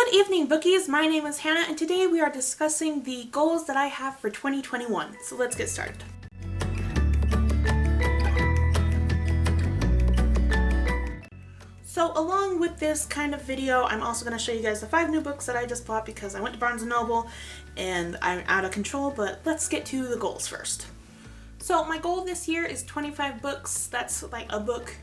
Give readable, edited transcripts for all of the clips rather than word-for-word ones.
Good evening, Bookies. My name is Hannah, and today we are discussing the goals that I have for 2021. So let's get started. So along with this kind of video, I'm also going to show you guys the 5 new books that I just bought because I went to Barnes & Noble and I'm out of control, but let's get to the goals first. So my goal this year is 25 books. That's like a book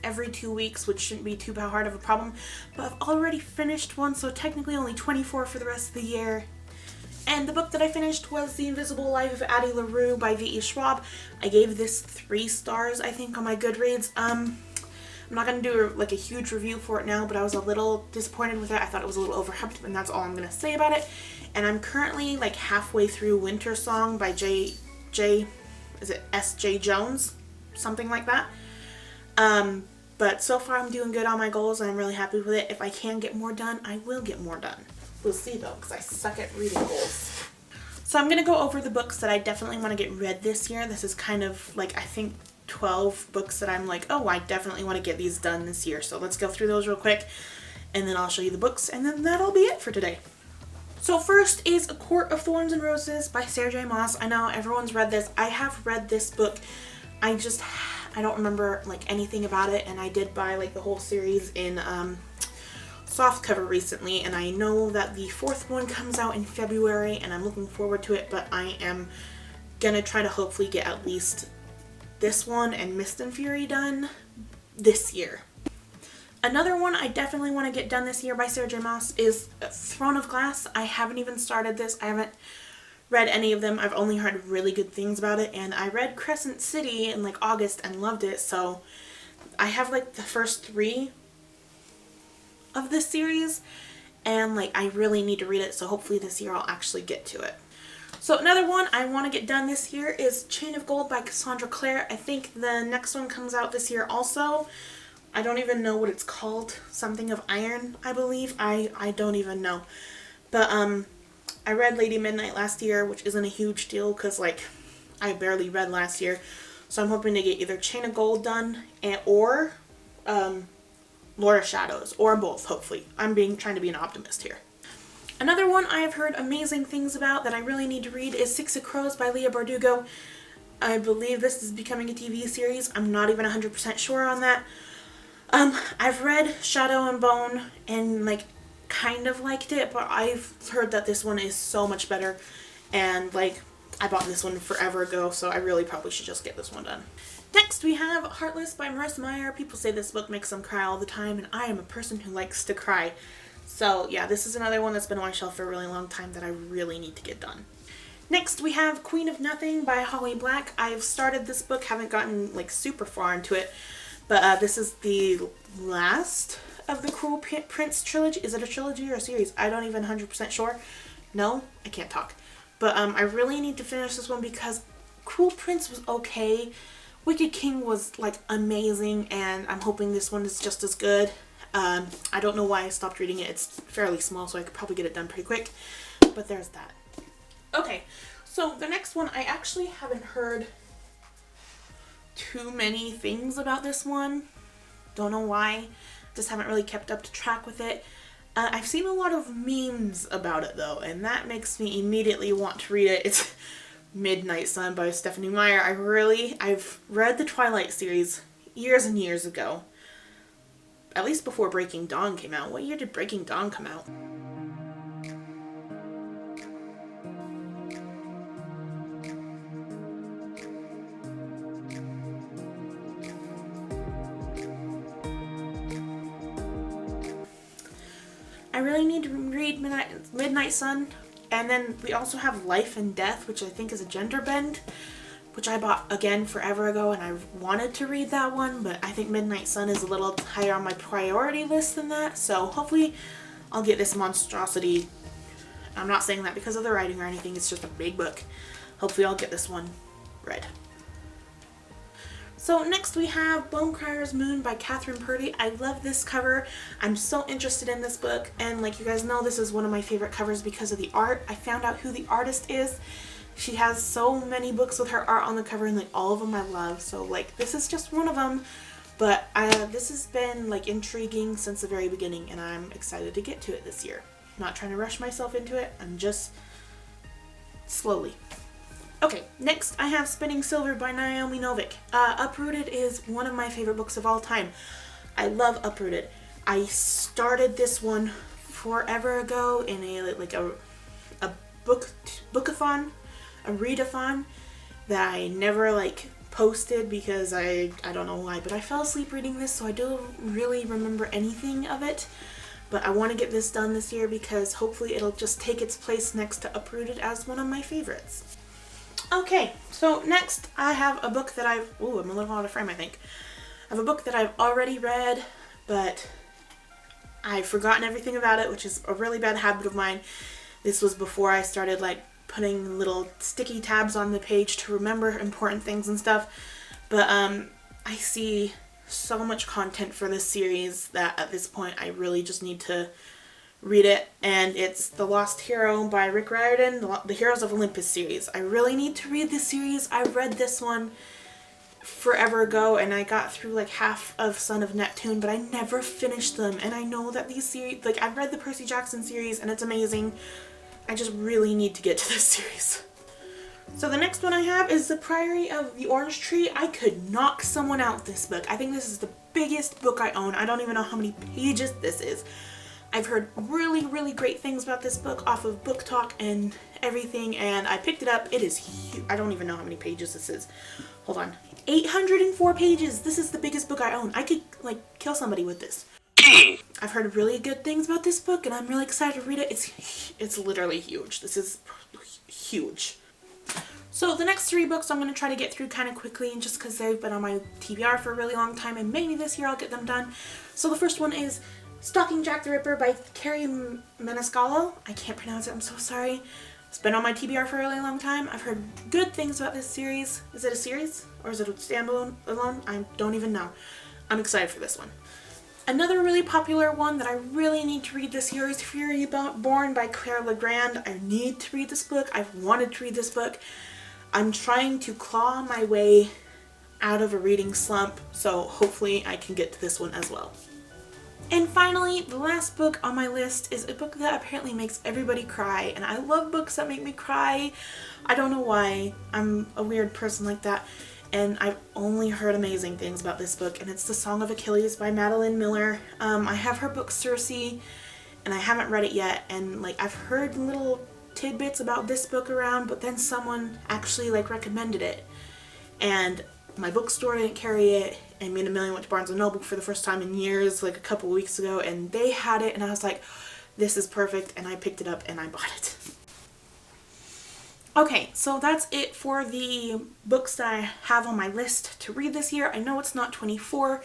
every 2 weeks, which shouldn't be too hard of a problem, but I've already finished one, so technically only 24 for the rest of the year. And the book that I finished was The Invisible Life of Addie LaRue by V.E. Schwab. I gave this 3 stars, I think, on my Goodreads. I'm not going to do like a huge review for it now, but I was a little disappointed with it. I thought it was a little overhyped, and that's all I'm going to say about it. And I'm currently like halfway through Winter Song by S.J. Jones? Something like that. But so far I'm doing good on my goals and I'm really happy with it. If I can get more done, I will get more done. We'll see though, because I suck at reading goals. So I'm going to go over the books that I definitely want to get read this year. This is kind of like, I think 12 books that I'm like, oh, I definitely want to get these done this year. So let's go through those real quick and then I'll show you the books and then that'll be it for today. So first is A Court of Thorns and Roses by Sarah J. Maas. I know everyone's read this. I have read this book. I don't remember like anything about it, and I did buy like the whole series in softcover recently, and I know that the 4th one comes out in February and I'm looking forward to it, but I am gonna try to hopefully get at least this one and Mist and Fury done this year. Another one I definitely want to get done this year by Sarah J. Maas is Throne of Glass. I haven't even started this. I haven't read any of them. I've only heard really good things about it, and I read Crescent City in like August and loved it, so I have like the first 3 of this series and like I really need to read it, so hopefully this year I'll actually get to it. So another one I want to get done this year is Chain of Gold by Cassandra Clare. I think the next one comes out this year also. I don't even know what it's called. Something of Iron, I believe. I don't even know. But I read Lady Midnight last year, which isn't a huge deal because like I barely read last year. So I'm hoping to get either Chain of Gold done or Lord of Shadows, or both, hopefully. I'm trying to be an optimist here. Another one I have heard amazing things about that I really need to read is Six of Crows by Leah Bardugo. I believe this is becoming a TV series. I'm not even 100% sure on that. I've read Shadow and Bone and like kind of liked it, but I've heard that this one is so much better, and like I bought this one forever ago, so I really probably should just get this one done. Next we have Heartless by Marissa Meyer. People say this book makes them cry all the time, and I am a person who likes to cry. So yeah, this is another one that's been on my shelf for a really long time that I really need to get done. Next we have Queen of Nothing by Holly Black. I've started this book, haven't gotten like super far into it, but this is the last of the Cruel Prince trilogy. Is it a trilogy or a series? I don't even 100% sure. No, I can't talk. But I really need to finish this one because Cruel Prince was okay. Wicked King was like amazing, and I'm hoping this one is just as good. I don't know why I stopped reading it. It's fairly small, so I could probably get it done pretty quick. But there's that. Okay, so the next one, I actually haven't heard too many things about this one. Don't know why. Just haven't really kept up to track with it. I've seen a lot of memes about it though, and that makes me immediately want to read it. It's Midnight Sun by Stephanie Meyer. I've read the Twilight series years and years ago. At least before Breaking Dawn came out. What year did Breaking Dawn come out? I really need to read Midnight Sun. And then we also have Life and Death, which I think is a gender bend, which I bought again forever ago, and I wanted to read that one, but I think Midnight Sun is a little higher on my priority list than that, so hopefully I'll get this monstrosity. I'm not saying that because of the writing or anything, it's just a big book. Hopefully I'll get this one read. So next we have Bonecryer's Moon by Catherine Purdy. I love this cover. I'm so interested in this book, and like you guys know, this is one of my favorite covers because of the art. I found out who the artist is. She has so many books with her art on the cover, and like all of them I love, so like this is just one of them. But this has been like intriguing since the very beginning, and I'm excited to get to it this year. I'm not trying to rush myself into it. I'm just slowly. Okay, next I have Spinning Silver by Naomi Novik. Uprooted is one of my favorite books of all time. I love Uprooted. I started this one forever ago in a bookathon, a readathon that I never like posted because I don't know why, but I fell asleep reading this, so I don't really remember anything of it. But I want to get this done this year because hopefully it'll just take its place next to Uprooted as one of my favorites. Okay, so next I have a book that I'm a little out of frame, I think. I have a book that I've already read, but I've forgotten everything about it, which is a really bad habit of mine. This was before I started like putting little sticky tabs on the page to remember important things and stuff. But I see so much content for this series that at this point I really just need to read it, and it's The Lost Hero by Rick Riordan, the Heroes of Olympus series. I really need to read this series. I read this one forever ago, and I got through like half of Son of Neptune, but I never finished them. And I know that these series, like I've read the Percy Jackson series and it's amazing. I just really need to get to this series. So the next one I have is The Priory of the Orange Tree. I could knock someone out this book. I think this is the biggest book I own. I don't even know how many pages this is. I've heard really, really great things about this book off of Book Talk and everything, and I picked it up. It is huge. I don't even know how many pages this is. Hold on. 804 pages. This is the biggest book I own. I could, like, kill somebody with this. I've heard really good things about this book, and I'm really excited to read it. It's literally huge. This is huge. So the next 3 books I'm going to try to get through kind of quickly, and just because they've been on my TBR for a really long time, and maybe this year I'll get them done. So the first one is Stalking Jack the Ripper by Carrie Maniscalco. I can't pronounce it, I'm so sorry. It's been on my TBR for a really long time. I've heard good things about this series. Is it a series? Or is it a standalone? I don't even know. I'm excited for this one. Another really popular one that I really need to read this year is Fireborn by Clare Legrand. I need to read this book. I've wanted to read this book. I'm trying to claw my way out of a reading slump, so hopefully I can get to this one as well. And finally, the last book on my list is a book that apparently makes everybody cry, and I love books that make me cry. I don't know why. I'm a weird person like that, and I've only heard amazing things about this book, and it's The Song of Achilles by Madeline Miller. I have her book Circe, and I haven't read it yet, and like I've heard little tidbits about this book around, but then someone actually like recommended it, and my bookstore didn't carry it, and me and Amelia went to Barnes & Noble for the first time in years, like a couple of weeks ago, and they had it, and I was like, this is perfect, and I picked it up and I bought it. Okay, so that's it for the books that I have on my list to read this year. I know it's not 24,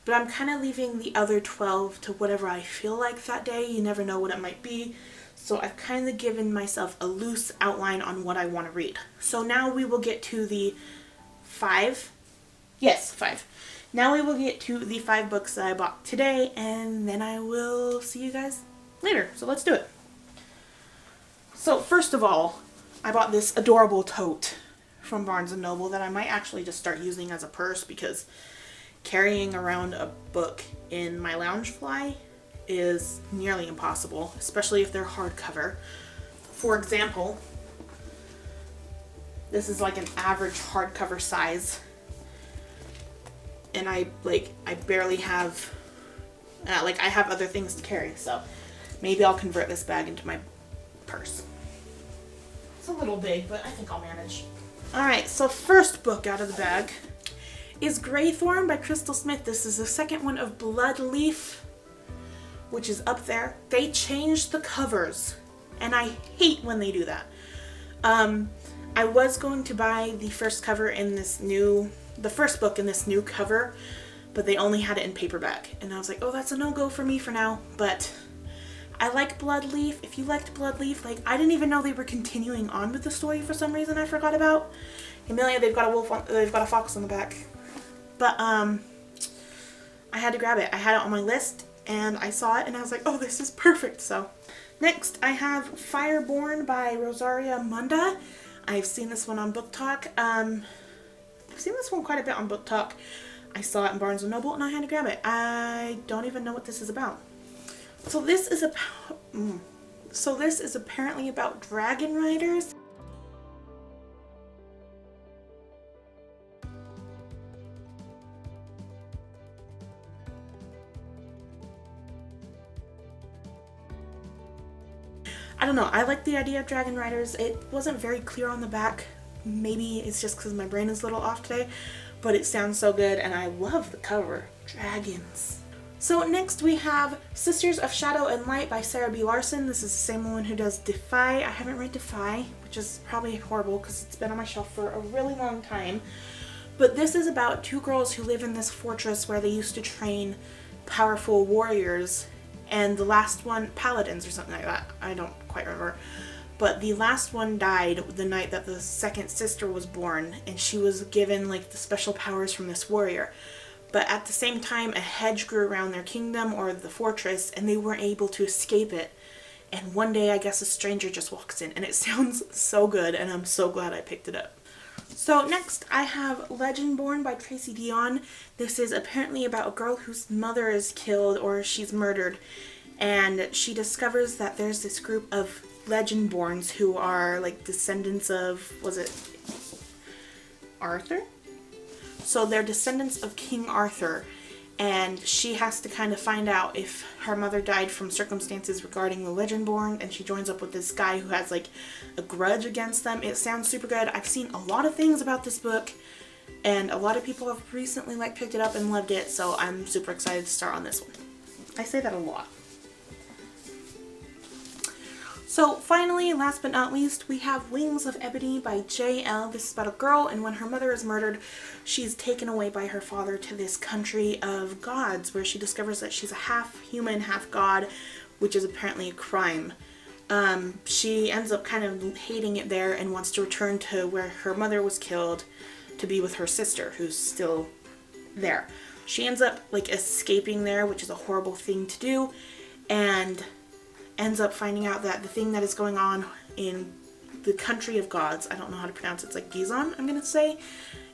but I'm kind of leaving the other 12 to whatever I feel like that day. You never know what it might be. So I've kind of given myself a loose outline on what I want to read. So now we will get to the 5. Yes, 5. Now we will get to the 5 books that I bought today, and then I will see you guys later. So let's do it. So first of all, I bought this adorable tote from Barnes & Noble that I might actually just start using as a purse, because carrying around a book in my lounge fly is nearly impossible, especially if they're hardcover. For example, this is like an average hardcover size, and I barely have, I have other things to carry, so maybe I'll convert this bag into my purse. It's a little big, but I think I'll manage. Alright, so first book out of the bag is Thorn by Crystal Smith. This is the second one of Blood Leaf, which is up there. They changed the covers, and I hate when they do that. I was going to buy the first cover in this new, the first book in this new cover, but they only had it in paperback, and I was like, oh, that's a no-go for me for now. But I like Blood Leaf. If you liked Blood Leaf, like, I didn't even know they were continuing on with the story for some reason I forgot about. Amelia, they've got a wolf on, they've got a fox on the back. But I had to grab it. I had it on my list, and I saw it, and I was like, oh, this is perfect. So next I have Fireborn by Rosaria Munda. I've seen this one on Book Talk. I've seen this one quite a bit on Book Talk. I saw it in Barnes & Noble and I had to grab it. I don't even know what this is about. So this is apparently about dragon riders. I don't know, I like the idea of dragon riders. It wasn't very clear on the back. Maybe it's just because my brain is a little off today, but it sounds so good and I love the cover. Dragons. So next we have Sisters of Shadow and Light by Sarah B. Larson. This is the same one who does Defy. I haven't read Defy, which is probably horrible because it's been on my shelf for a really long time. But this is about two girls who live in this fortress where they used to train powerful warriors, and the last one, paladins or something like that. I don't quite remember. But the last one died the night that the second sister was born, and she was given like the special powers from this warrior. But at the same time, a hedge grew around their kingdom or the fortress, and they weren't able to escape it. And one day, I guess a stranger just walks in, and it sounds so good, and I'm so glad I picked it up. So next, I have Legendborn by Tracy Dion. This is apparently about a girl whose mother is killed or she's murdered, and she discovers that there's this group of Legendborns who are like descendants of, was it Arthur? So they're descendants of King Arthur, and she has to kind of find out if her mother died from circumstances regarding the Legendborn, and she joins up with this guy who has like a grudge against them. It sounds super good. I've seen a lot of things about this book, and a lot of people have recently like picked it up and loved it, so I'm super excited to start on this one. I say that a lot. So finally, last but not least, we have Wings of Ebony by J.L. This is about a girl, and when her mother is murdered, she's taken away by her father to this country of gods, where she discovers that she's a half human, half god, which is apparently a crime. She ends up kind of hating it there and wants to return to where her mother was killed to be with her sister, who's still there. She ends up like escaping there, which is a horrible thing to do, and ends up finding out that the thing that is going on in the country of gods, I don't know how to pronounce it, it's like Gizon, I'm gonna say,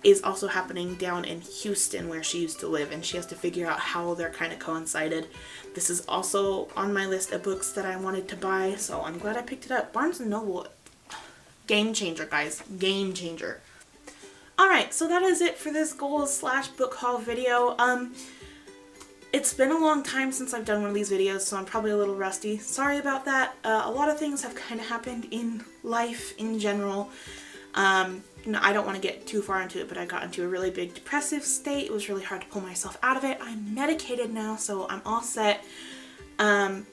is also happening down in Houston where she used to live, and she has to figure out how they're kind of coincided. This is also on my list of books that I wanted to buy, so I'm glad I picked it up. Barnes & Noble, game changer, guys, game changer. Alright, so that is it for this goals / book haul video. It's been a long time since I've done one of these videos, so I'm probably a little rusty. Sorry about that. A lot of things have kind of happened in life in general. No, I don't want to get too far into it, but I got into a really big depressive state. It was really hard to pull myself out of it. I'm medicated now, so I'm all set. And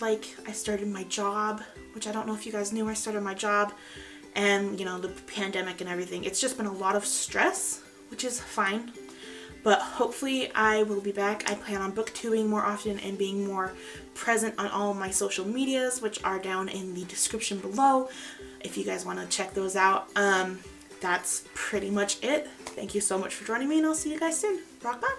like, I started my job, which I don't know if you guys knew I started my job, and you know, the pandemic and everything. It's just been a lot of stress, which is fine. But hopefully I will be back. I plan on booktubing more often and being more present on all of my social medias, which are down in the description below if you guys want to check those out. That's pretty much it. Thank you so much for joining me, and I'll see you guys soon. Rock bye!